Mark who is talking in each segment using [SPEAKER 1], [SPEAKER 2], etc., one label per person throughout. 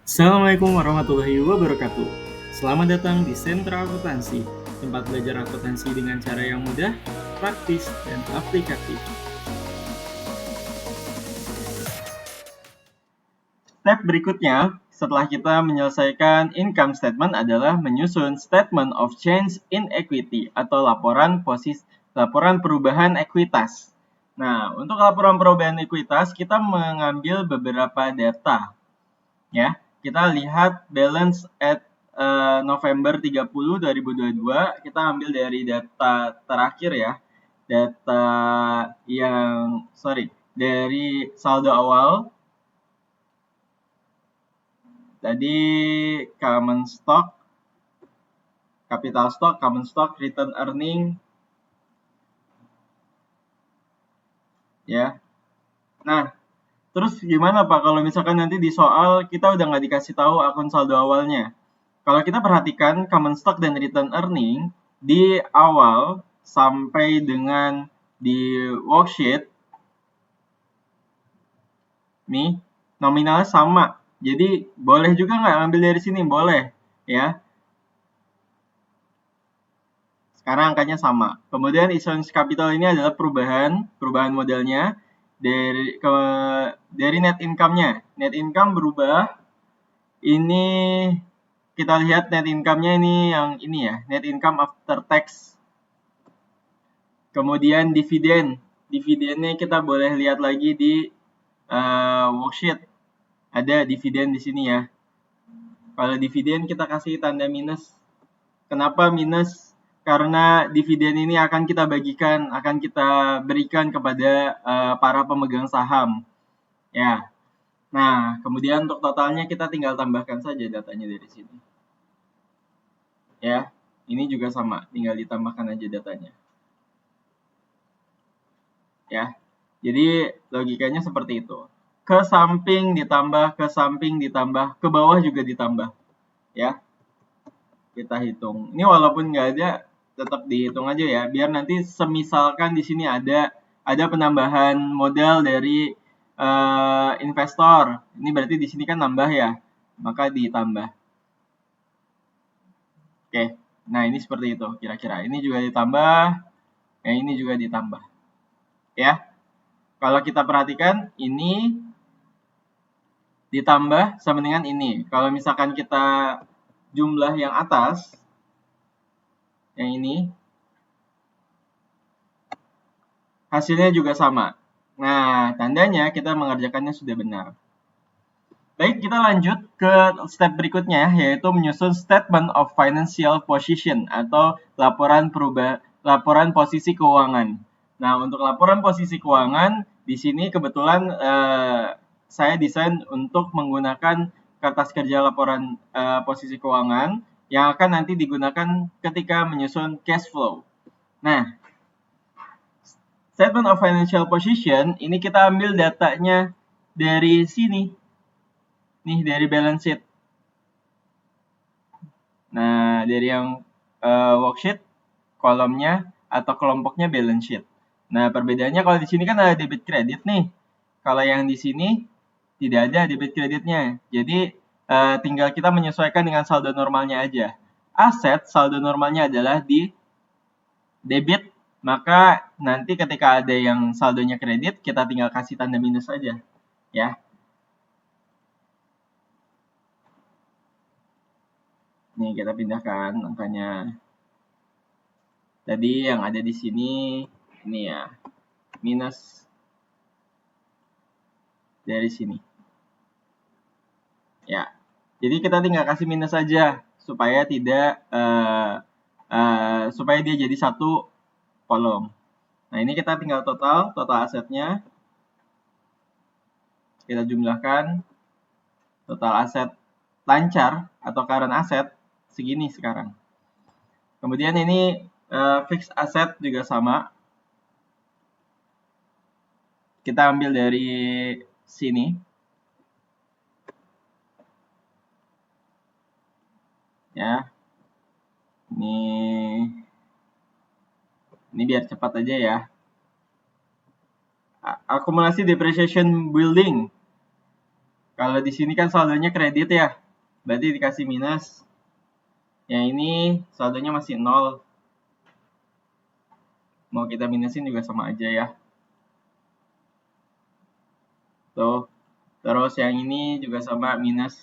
[SPEAKER 1] Assalamualaikum warahmatullahi wabarakatuh. Selamat datang di Sentra Akuntansi, tempat belajar akuntansi dengan cara yang mudah, praktis, dan aplikatif. Step berikutnya, setelah kita menyelesaikan income statement adalah menyusun statement of change in equity atau laporan perubahan ekuitas. Nah, untuk laporan perubahan ekuitas kita mengambil beberapa data. Ya, kita lihat balance at November 30 2022, kita ambil dari data terakhir ya. Dari saldo awal. Tadi common stock, capital stock, common stock, return earning. Ya. Nah, terus gimana Pak kalau misalkan nanti di soal kita udah nggak dikasih tahu akun saldo awalnya? Kalau kita perhatikan common stock dan return earning di awal sampai dengan di worksheet, nih nominalnya sama. Jadi boleh juga nggak ambil dari sini? Boleh, ya. Sekarang angkanya sama. Kemudian issuance capital ini adalah perubahan modalnya dari net income-nya. Net income berubah. Ini kita lihat net income-nya ini yang ini ya, net income after tax. Kemudian dividen. Dividennya kita boleh lihat lagi di worksheet. Ada dividen di sini ya. Kalau dividen kita kasih tanda minus. Kenapa minus? Karena dividen ini akan kita berikan kepada para pemegang saham. Ya. Nah, kemudian untuk totalnya kita tinggal tambahkan saja datanya dari sini. Ya, ini juga sama, tinggal ditambahkan aja datanya. Ya. Jadi logikanya seperti itu. Ke samping ditambah, ke bawah juga ditambah. Ya. Kita hitung. Ini walaupun nggak ada, tetap dihitung aja ya. Biar nanti semisalkan di sini ada penambahan modal dari investor. Ini berarti di sini kan nambah ya, maka ditambah. Oke, nah ini seperti itu kira-kira. Ini juga ditambah, ini juga ditambah. Ya, kalau kita perhatikan ini ditambah sama dengan ini. Kalau misalkan kita jumlah yang atas, yang ini, hasilnya juga sama. Nah, tandanya kita mengerjakannya sudah benar. Baik, kita lanjut ke step berikutnya, yaitu menyusun statement of financial position atau laporan posisi keuangan. Nah, untuk laporan posisi keuangan, di sini kebetulan saya desain untuk menggunakan kertas kerja laporan posisi keuangan yang akan nanti digunakan ketika menyusun cash flow. Nah, statement of financial position ini kita ambil datanya dari sini. Nih dari balance sheet. Nah, dari yang worksheet kolomnya atau kelompoknya balance sheet. Nah, perbedaannya kalau di sini kan ada debit kredit nih. Kalau yang di sini tidak ada debit kreditnya. Jadi tinggal kita menyesuaikan dengan saldo normalnya aja. Aset saldo normalnya adalah di debit, maka nanti ketika ada yang saldonya kredit, kita tinggal kasih tanda minus aja, ya. Nih kita pindahkan angkanya. Tadi yang ada di sini ini ya, minus dari sini. Ya. Jadi kita tinggal kasih minus saja supaya supaya dia jadi satu kolom. Nah, ini kita tinggal total asetnya. Kita jumlahkan total aset lancar atau current aset segini sekarang. Kemudian ini fixed asset juga sama. Kita ambil dari sini. Ya. Ini biar cepat aja ya. Akumulasi depreciation building. Kalau di sini kan saldonya kredit ya, berarti dikasih minus. Yang ini saldonya masih 0. Mau kita minusin juga sama aja ya. Tuh. Terus yang ini juga sama minus.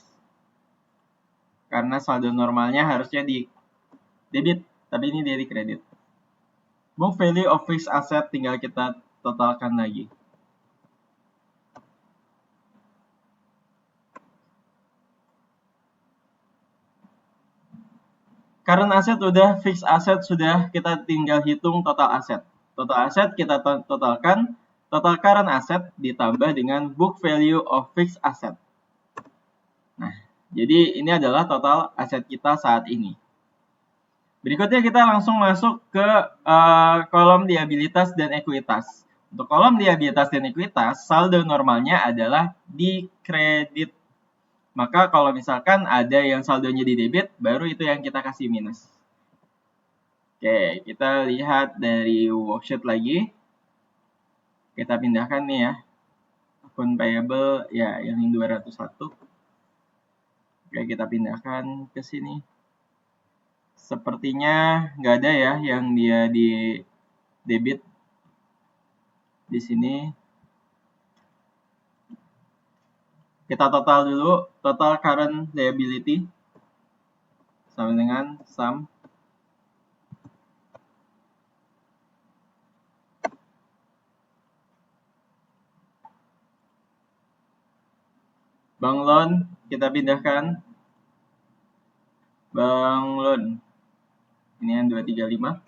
[SPEAKER 1] Karena saldo normalnya harusnya di debit, tapi ini dia di kredit. Book value of fixed asset tinggal kita totalkan lagi. Current asset udah, fixed asset sudah, kita tinggal hitung total aset. Total aset kita totalkan, total current asset ditambah dengan book value of fixed asset. Nah, jadi ini adalah total aset kita saat ini. Berikutnya kita langsung masuk ke kolom liabilitas dan ekuitas. Untuk kolom liabilitas dan ekuitas, saldo normalnya adalah di kredit. Maka kalau misalkan ada yang saldonya di debit, baru itu yang kita kasih minus. Oke, kita lihat dari worksheet lagi. Kita pindahkan nih ya. Akun payable, ya yang 201. Oke, kita pindahkan ke sini. Sepertinya nggak ada ya yang dia di debit di sini. Kita total dulu, total current liability sama dengan sum bank loan, kita pindahkan bank loan. Ini yang 235.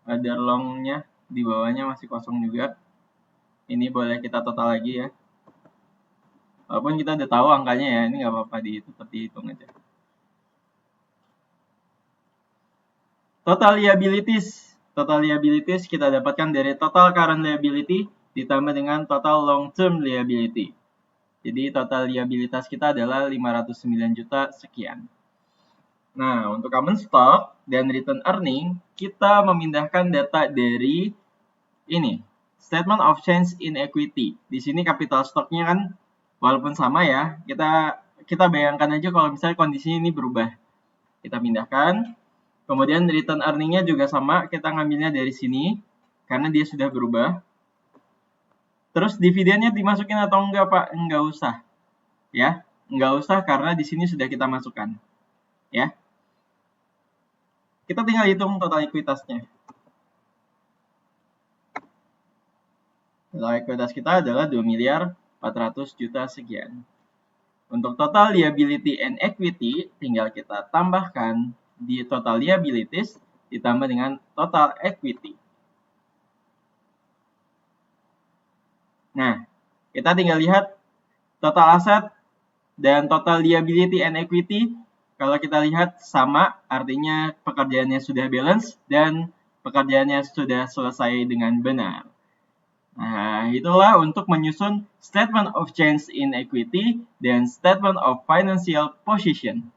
[SPEAKER 1] Ada long-nya di bawahnya masih kosong juga. Ini boleh kita total lagi ya. Walaupun kita udah tahu angkanya ya, ini nggak apa-apa tetap dihitung aja. Total liabilities. Total liabilities kita dapatkan dari total current liability ditambah dengan total long term liability. Jadi total liabilitas kita adalah 509 juta sekian. Nah, untuk common stock dan return earning, kita memindahkan data dari ini, statement of change in equity. Di sini capital stock-nya kan walaupun sama ya, kita bayangkan aja kalau misalnya kondisinya ini berubah. Kita pindahkan. Kemudian return earning-nya juga sama, kita ngambilnya dari sini karena dia sudah berubah. Terus dividennya dimasukin atau enggak, Pak? Enggak usah. Ya, enggak usah karena di sini sudah kita masukkan. Ya. Kita tinggal hitung total ekuitasnya. Total ekuitas kita adalah 2.400 juta sekian. Untuk total liability and equity, tinggal kita tambahkan di total liabilities ditambah dengan total equity. Nah, kita tinggal lihat total aset dan total liability and equity. Kalau kita lihat sama, artinya pekerjaannya sudah balance dan pekerjaannya sudah selesai dengan benar. Nah, itulah untuk menyusun statement of change in equity dan statement of financial position.